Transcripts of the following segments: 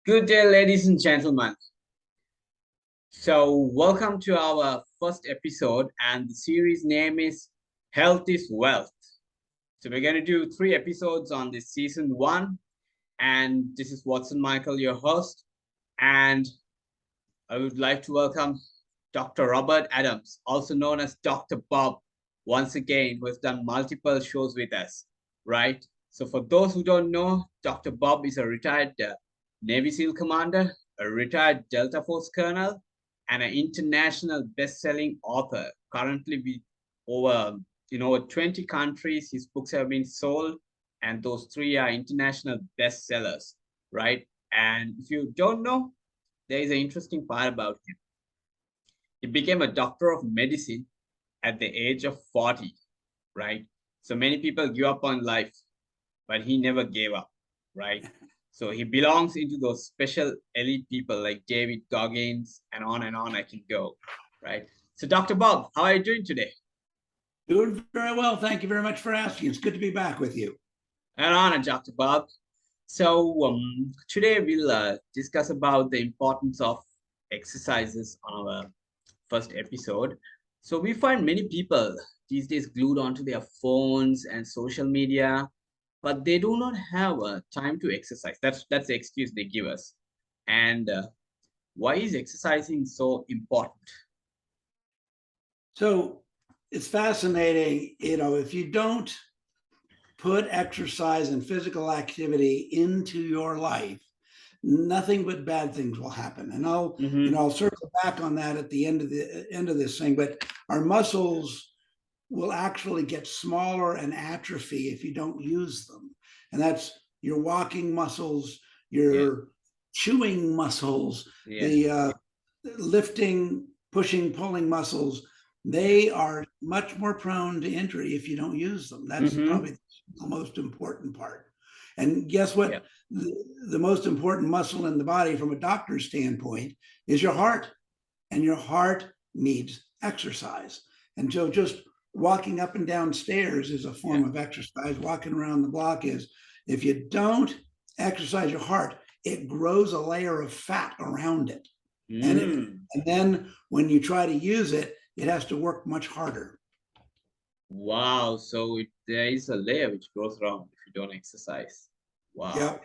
Good day, ladies and gentlemen. So, welcome to our first episode, and the series name is Health is Wealth. So, we're going to do 3 episodes on this season one, and this is Watson Michael, your host. And I would like to welcome Dr. Robert Adams, also known as Dr. Bob, once again, who has done multiple shows with us, right? So, for those who don't know, Dr. Bob is a retired Navy SEAL commander, a retired Delta Force colonel, and an international best-selling author. Currently, with over 20 countries, his books have been sold, and those three are international bestsellers, right? And if you don't know, there is an interesting part about him. He became a doctor of medicine at the age of 40, right? So many people give up on life, but he never gave up, right? So he belongs into those special elite people like David Goggins and on I can go, right? So Dr. Bob, how are you doing today? Doing very well. Thank you very much for asking. It's good to be back with you. An honor, Dr. Bob. So today we'll discuss about the importance of exercises on our first episode. So we find many people these days glued onto their phones and social media, but they do not have time to exercise. That's the excuse they give us. And why is exercising so important? So it's fascinating, if you don't put exercise and physical activity into your life, nothing but bad things will happen. And I'll circle back on that at the end of this thing, but our muscles will actually get smaller and atrophy if you don't use them. And that's your walking muscles, your chewing muscles, the lifting, pushing, pulling muscles. They are much more prone to injury if you don't use them. That's probably the most important part. And guess what? Yeah. The most important muscle in the body from a doctor's standpoint is your heart. And your heart needs exercise. And so just walking up and down stairs is a form of exercise. Walking around the block is. If you don't exercise your heart, it grows a layer of fat around it. And then when you try to use it, it has to work much harder. Wow. So there is a layer which grows around if you don't exercise. Wow. Yeah.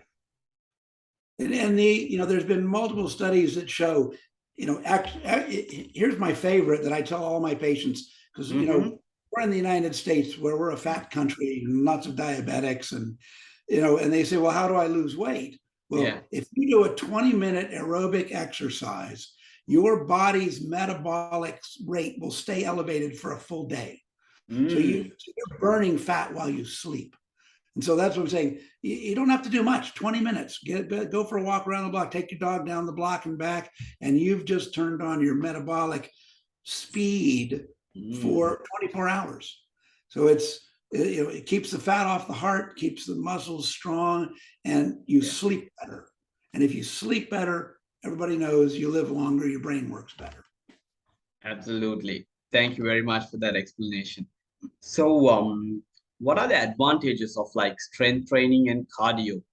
And there's been multiple studies that show, here's my favorite that I tell all my patients, because, we're in the United States where we're a fat country and lots of diabetics and they say, well, how do I lose weight? Well, if you do a 20-minute aerobic exercise, your body's metabolic rate will stay elevated for a full day. So you're burning fat while you sleep. And so that's what I'm saying. You don't have to do much, 20 minutes. Go for a walk around the block, take your dog down the block and back, and you've just turned on your metabolic speed for 24 hours. So it keeps the fat off the heart, keeps the muscles strong, and you sleep better. And if you sleep better, everybody knows you live longer, your brain works better. Absolutely. Thank you very much for that explanation. So what are the advantages of like strength training and cardio?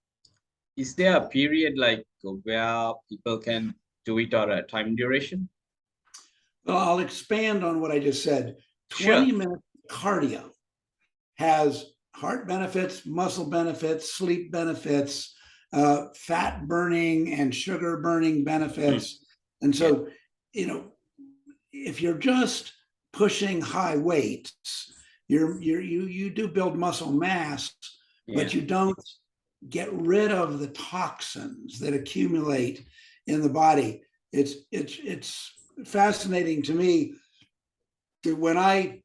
Is there a period like where people can do it or a time duration? Well, I'll expand on what I just said. 20 minutes cardio has heart benefits, muscle benefits, sleep benefits, fat burning and sugar burning benefits. And so, if you're just pushing high weights, you do build muscle mass, but you don't get rid of the toxins that accumulate in the body. It's fascinating to me that when I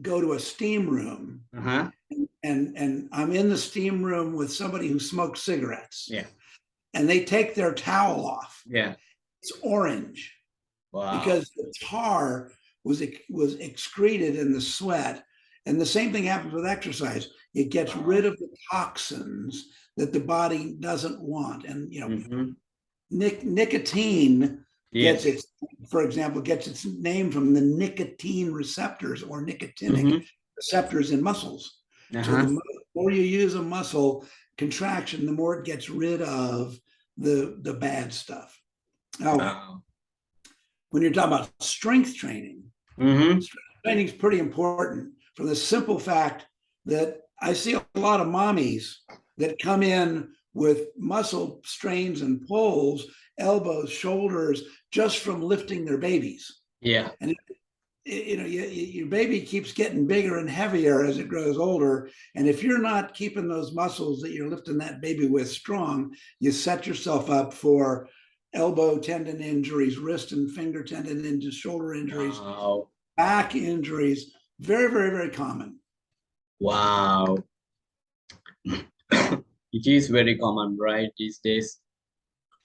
go to a steam room and I'm in the steam room with somebody who smokes cigarettes, and they take their towel off, it's orange. Wow. Because the tar was excreted in the sweat. And the same thing happens with exercise. It gets rid of the toxins that the body doesn't want. And nicotine gets its name from the nicotine receptors or nicotinic receptors in muscles. So the more you use a muscle contraction, the more it gets rid of the bad stuff. Now, Wow. when you're talking about strength training, strength training is pretty important for the simple fact that I see a lot of mommies that come in with muscle strains and pulls, elbows, shoulders, just from lifting their babies. Yeah. And your baby keeps getting bigger and heavier as it grows older. And if you're not keeping those muscles that you're lifting that baby with strong, you set yourself up for elbow tendon injuries, wrist and finger tendon injuries, shoulder injuries, Wow. back injuries. Very, very, very common. Wow. It is very common, right, these days.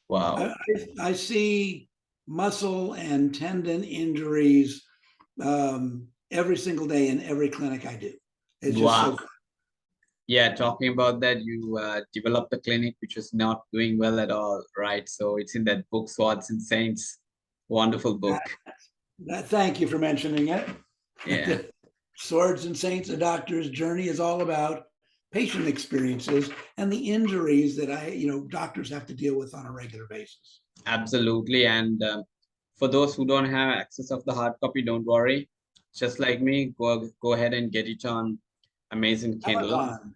Wow. I see muscle and tendon injuries every single day in every clinic I do. It's just Wow. so common. Yeah, talking about that, you developed a clinic which was not doing well at all, right? So it's in that book, Swords and Saints. Wonderful book. Thank you for mentioning it. Yeah. Swords and Saints, a doctor's journey is all about patient experiences and the injuries that doctors have to deal with on a regular basis. Absolutely. And for those who don't have access of the hard copy, don't worry. Just like me, go ahead and get it on Amazon Kindle. Amazon.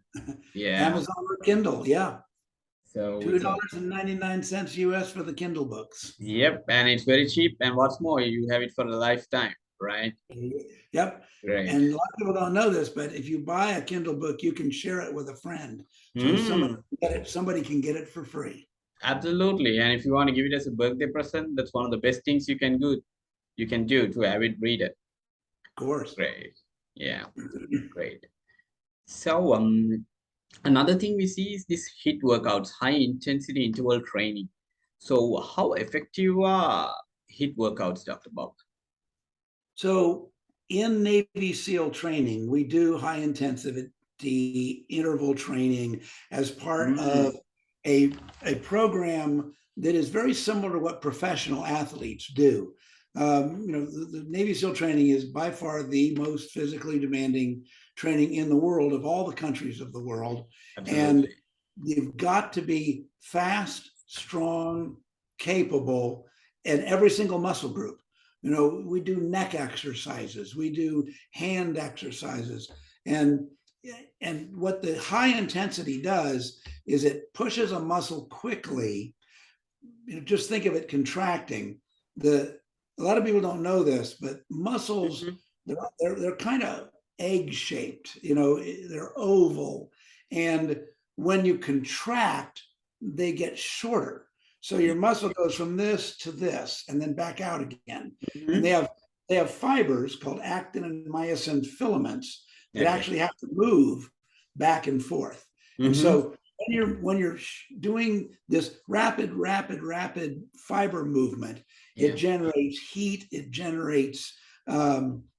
Yeah. Amazon or Kindle, yeah. So $2.99 US for the Kindle books. Yep, and it's very cheap. And what's more, you have it for a lifetime, right? Yep. Great. And a lot of people don't know this, but if you buy a Kindle book, you can share it with a friend. So somebody can get it for free. Absolutely. And if you want to give it as a birthday present, that's one of the best things you can do. You can do to avid reader. Of course. Great. Yeah. Great. So another thing we see is this HIIT workouts, high intensity interval training. So how effective are HIIT workouts, Dr. Bob? So in Navy SEAL training, we do high intensity interval training as part of a program that is very similar to what professional athletes do. The Navy SEAL training is by far the most physically demanding training in the world of all the countries of the world. Absolutely. And you've got to be fast, strong, capable in every single muscle group. We do neck exercises, we do hand exercises, and what the high intensity does is it pushes a muscle quickly. Just think of it contracting. A lot of people don't know this, but muscles, they're kind of egg shaped, they're oval. And when you contract, they get shorter. So your muscle goes from this to this and then back out again. And they have fibers called actin and myosin filaments that actually have to move back and forth. And so when you're doing this rapid fiber movement, it generates heat, it generates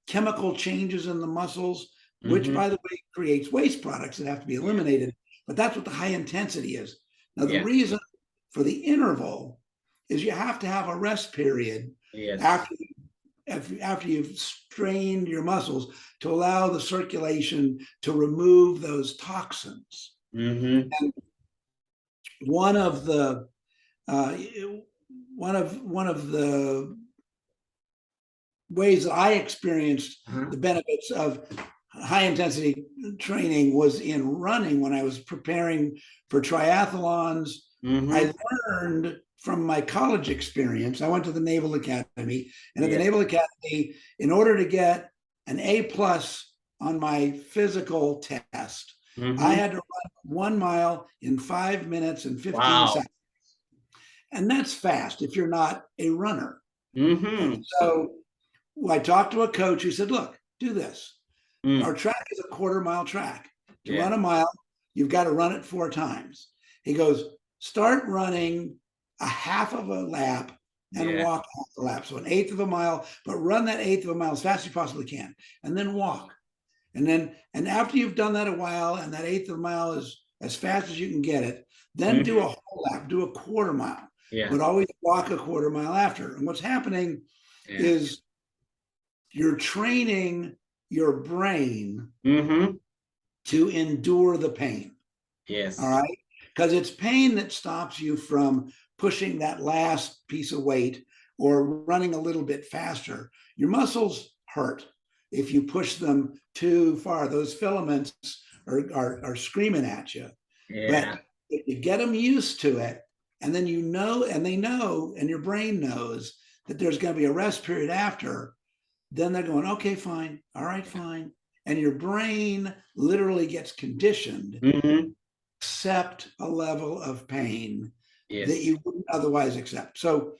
chemical changes in the muscles, which by the way creates waste products that have to be eliminated. But that's what the high intensity is. Now the reason for the interval is you have to have a rest period after you've strained your muscles to allow the circulation to remove those toxins. And one of the ways that I experienced the benefits of high intensity training was in running. When I was preparing for triathlons, I learned from my college experience. I went to the Naval Academy, and at the Naval Academy, in order to get an A+ on my physical test, I had to run 1 mile in 5 minutes and 15 seconds. And that's fast if you're not a runner. And so I talked to a coach who said, look, do this. Our track is a 1/4 mile track. To run a mile, you've got to run it 4 times. He goes, start running a 1/2 of a lap and walk 1/2 a lap. So 1/8 of a mile, but run that 1/8 of a mile as fast as you possibly can, and then walk. And after you've done that a while, and that 1/8 of a mile is as fast as you can get it, then do a whole lap, do a 1/4 mile, but always walk a 1/4 mile after. And what's happening is you're training your brain to endure the pain. All right. because it's pain that stops you from pushing that last piece of weight or running a little bit faster. Your muscles hurt if you push them too far. Those filaments are screaming at you. Yeah. But if you get them used to it, and then and they know, and your brain knows that there's going to be a rest period after, then they're going, okay, fine, all right, fine. And your brain literally gets conditioned Mm-hmm. accept a level of pain Yes. that you wouldn't otherwise accept. So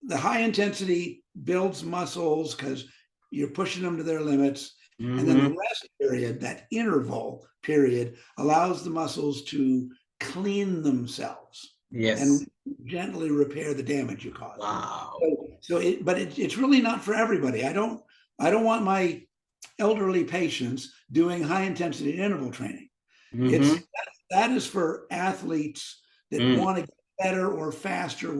the high intensity builds muscles because you're pushing them to their limits. Mm-hmm. And then the rest period, that interval period, allows the muscles to clean themselves. Yes. And gently repair the damage you caused. Wow. But it's really not for everybody. I don't want my elderly patients doing high intensity interval training. Mm-hmm. That is for athletes that want to get better or faster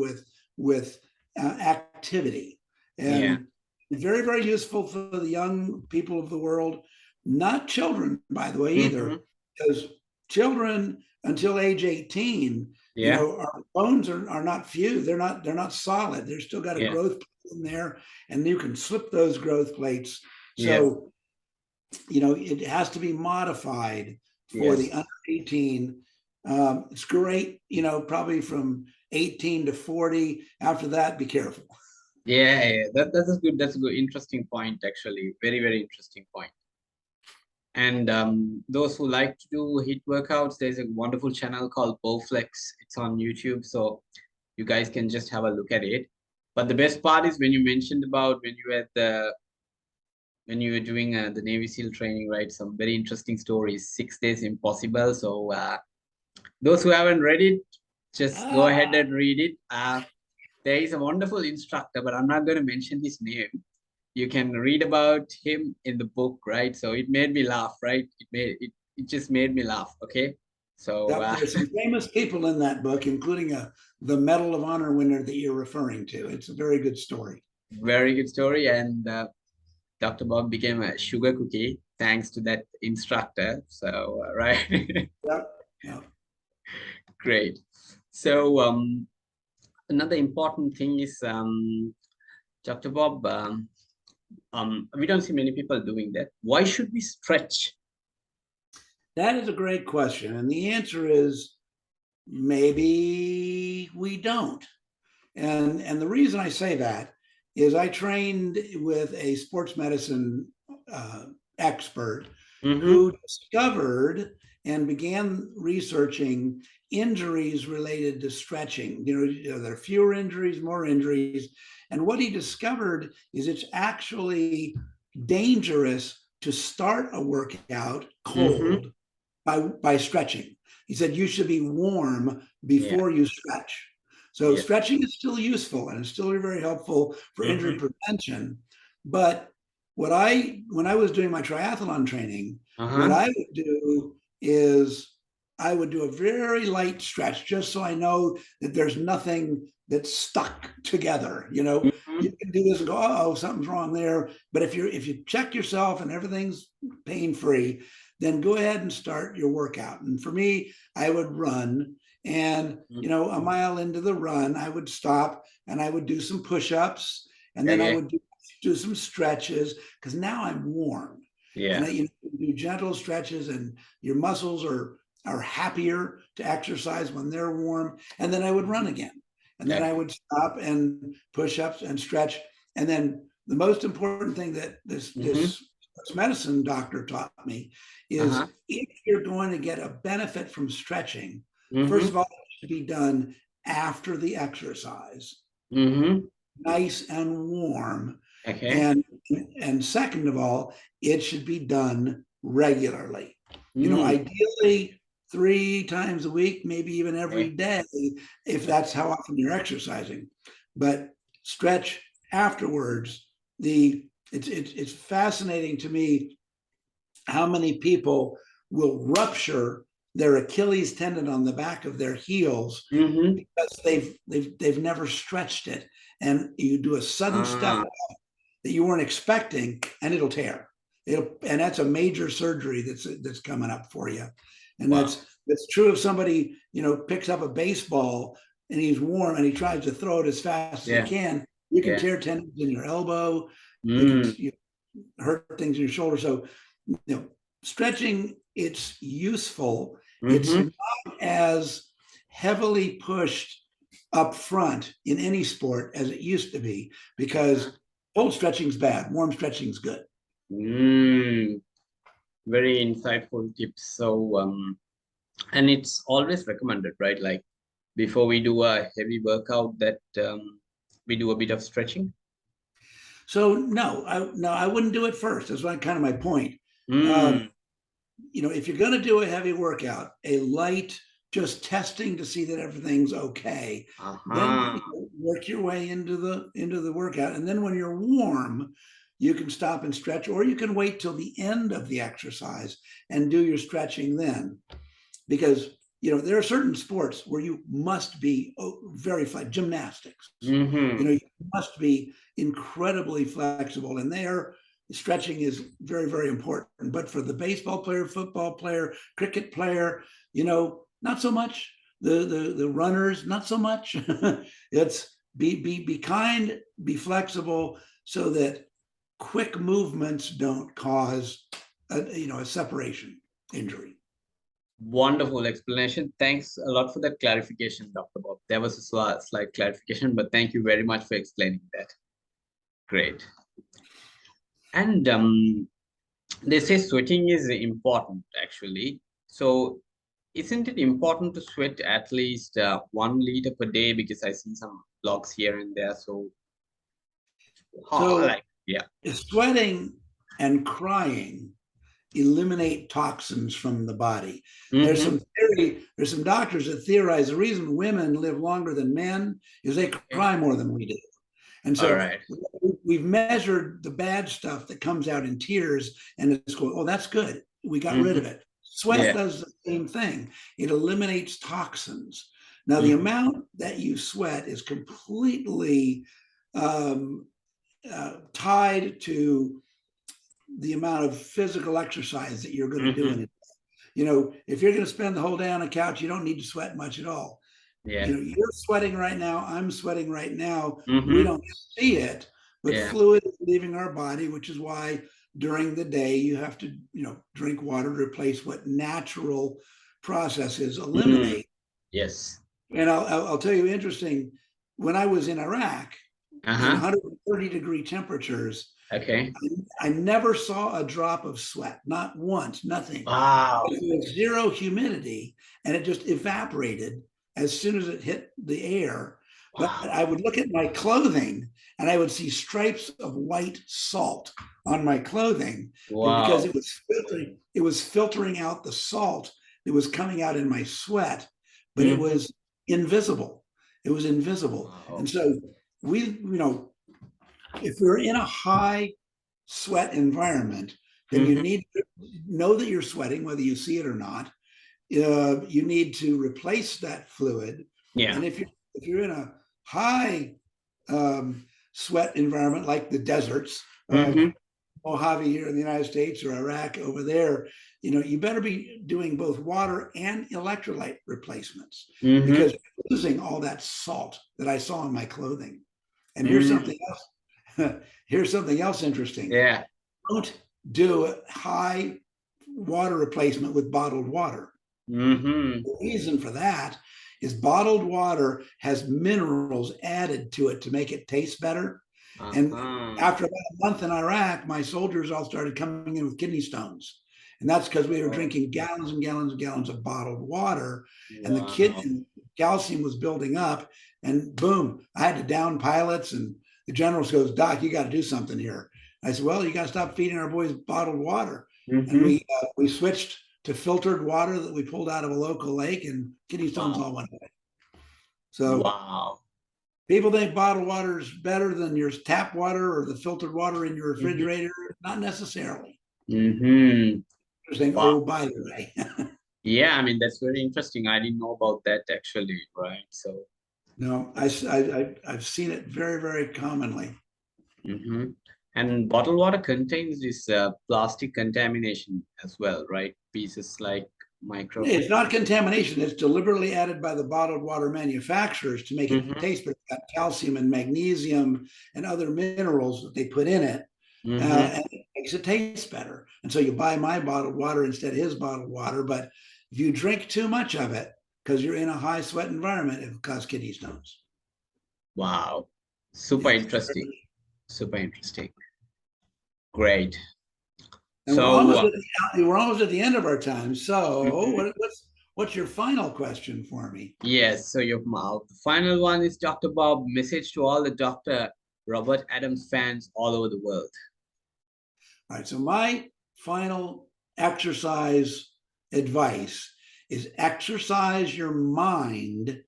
with activity, and very, very useful for the young people of the world, not children, by the way, either, because children until age 18, you know, our bones are not fused. They're not solid. They're still got a growth plate in there, and you can slip those growth plates. So, you know, it has to be modified for the under 18. It's great, you know, probably from 18 to 40. After that, be careful. That's a good, interesting point, actually. Very, very interesting point. And those who like to do HIIT workouts, there's a wonderful channel called Bowflex. It's on YouTube, so you guys can just have a look at it. But the best part is when you mentioned about when you were doing the Navy SEAL training, right? Some very interesting stories. 6 days impossible. So those who haven't read it, just go ahead and read it. There is a wonderful instructor, but I'm not going to mention his name. You can read about him in the book, right? So it made me laugh, right? It just made me laugh. Okay. So there's some famous people in that book, including the Medal of Honor winner that you're referring to. It's a very good story. Very good story. And Dr. Bob became a sugar cookie thanks to that instructor. So right. Yep. Great. So another important thing is Dr. Bob, we don't see many people doing that. Why should we stretch? That is a great question. And the answer is maybe we don't. And the reason I say that is I trained with a sports medicine expert who discovered and began researching injuries related to stretching. You know, there are fewer injuries, more injuries. And what he discovered is it's actually dangerous to start a workout cold by stretching. He said you should be warm before you stretch. So stretching is still useful and it's still very helpful for injury prevention. But when I was doing my triathlon training, what I would do is I would do a very light stretch just so I know that there's nothing that's stuck together. You know, you can do this and go, oh, something's wrong there. But if you check yourself and everything's pain-free, then go ahead and start your workout. And for me, I would run. And, you know, a mile into the run, I would stop and I would do some push-ups, and then I would do some stretches because now I'm warm. And you do gentle stretches and your muscles are happier to exercise when they're warm. And then I would run again. And then I would stop and push-ups and stretch. And then the most important thing that this medicine doctor taught me is if you're going to get a benefit from stretching, first of all, it should be done after the exercise, nice and warm. And second of all, it should be done regularly. You know, ideally 3 times a week, maybe even every day, if that's how often you're exercising. But stretch afterwards. It's fascinating to me how many people will rupture their Achilles tendon on the back of their heels because they've never stretched it, and you do a sudden step up that you weren't expecting, and it'll tear. And that's a major surgery that's coming up for you, and It's true if somebody, picks up a baseball and he's warm and he tries to throw it as fast as he can, you can tear tendons in your elbow, you hurt things in your shoulder. So, stretching, it's useful. It's not as heavily pushed up front in any sport as it used to be, because cold stretching is bad, warm stretching is good. Very insightful tips. So and it's always recommended, right? Like before we do a heavy workout, that we do a bit of stretching. So no, I wouldn't do it first. That's kind of my point. If you're going to do a heavy workout, a light, just testing to see that everything's okay, then work your way into the workout. And then when you're warm, you can stop and stretch, or you can wait till the end of the exercise and do your stretching then. Because there are certain sports where you must be very flexible. Gymnastics, you must be incredibly flexible, and there stretching is very, very important. But for the baseball player, football player, cricket player, not so much. The runners, not so much. It's be kind, be flexible, so that quick movements don't cause a separation injury. Wonderful explanation. Thanks a lot for that clarification, Dr. Bob. There was a slight clarification, but thank you very much for explaining that. Great. And they say sweating is important, actually. So isn't it important to sweat at least 1 liter per day? Because I see some blogs here and there. So sweating and crying eliminate toxins from the body. There's some doctors that theorize the reason women live longer than men is they cry more than we do. And so we've measured the bad stuff that comes out in tears, and it's going, oh, that's good. We got rid of it. Sweat does the same thing. It eliminates toxins. Now, the amount that you sweat is completely tied to the amount of physical exercise that you're going to do in it. If you're going to spend the whole day on a couch, you don't need to sweat much at all. You're sweating right now. I'm sweating right now. We don't see it, but fluid is leaving our body, which is why during the day you have to, drink water to replace what natural processes eliminate. Yes. And I'll tell you, interesting, when I was in Iraq, in 130-degree temperatures, I never saw a drop of sweat, not once, nothing. Wow. It was zero humidity, and it just evaporated as soon as it hit the air. But I would look at my clothing and I would see stripes of white salt on my clothing because it was filtering out the salt that was coming out in my sweat, but it was invisible. It was invisible. And so if we're in a high sweat environment, then you need to know that you're sweating, whether you see it or not. You need to replace that fluid. And if you're in a high sweat environment, like the deserts, Mojave here in the United States or Iraq over there, you better be doing both water and electrolyte replacements because you're losing all that salt that I saw in my clothing. And here's something else. Here's something else interesting. Don't do high water replacement with bottled water. The reason for that is bottled water has minerals added to it to make it taste better. And after about a month in Iraq, my soldiers all started coming in with kidney stones. And that's because we were drinking gallons and gallons and gallons of bottled water. And the calcium was building up. And boom, I had to down pilots. And the general goes, Doc, you got to do something here. I said, well, you got to stop feeding our boys bottled water. And we switched to filtered water that we pulled out of a local lake, and kidney stones all went away. So people think bottled water is better than your tap water or the filtered water in your refrigerator. Not necessarily. Oh, by the way. Yeah, I mean, that's very interesting. I didn't know about that actually, right? So no, I've seen it very, very commonly. And bottled water contains this plastic contamination as well, right? Pieces like Micro. It's not contamination. It's deliberately added by the bottled water manufacturers to make it taste better. It's got calcium and magnesium and other minerals that they put in it, and it makes it taste better. And so you buy my bottled water instead of his bottled water. But if you drink too much of it, because you're in a high sweat environment, it will cause kidney stones. Wow. Super interesting. Super interesting. Great. And so we're almost at the end of our time. So what's your final question for me? Yes. So your the final one is, Dr. Bob, message to all the Dr. Robert Adams fans all over the world. All right. So my final exercise advice is exercise your mind,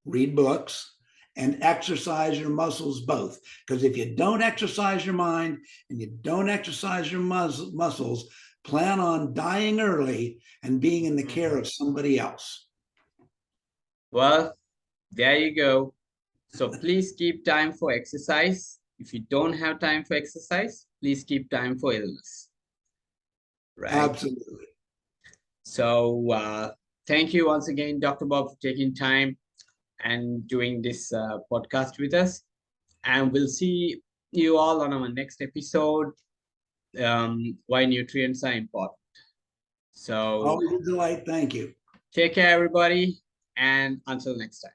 read books, and exercise your muscles both. Because if you don't exercise your mind and you don't exercise your muscles, plan on dying early and being in the care of somebody else. Well, there you go. So please keep time for exercise. If you don't have time for exercise, please keep time for illness. Right? Absolutely. So thank you once again, Dr. Bob, for taking time and doing this podcast with us. And we'll see you all on our next episode, why nutrients are important. So always a delight. Thank you. Take care, everybody. And until next time.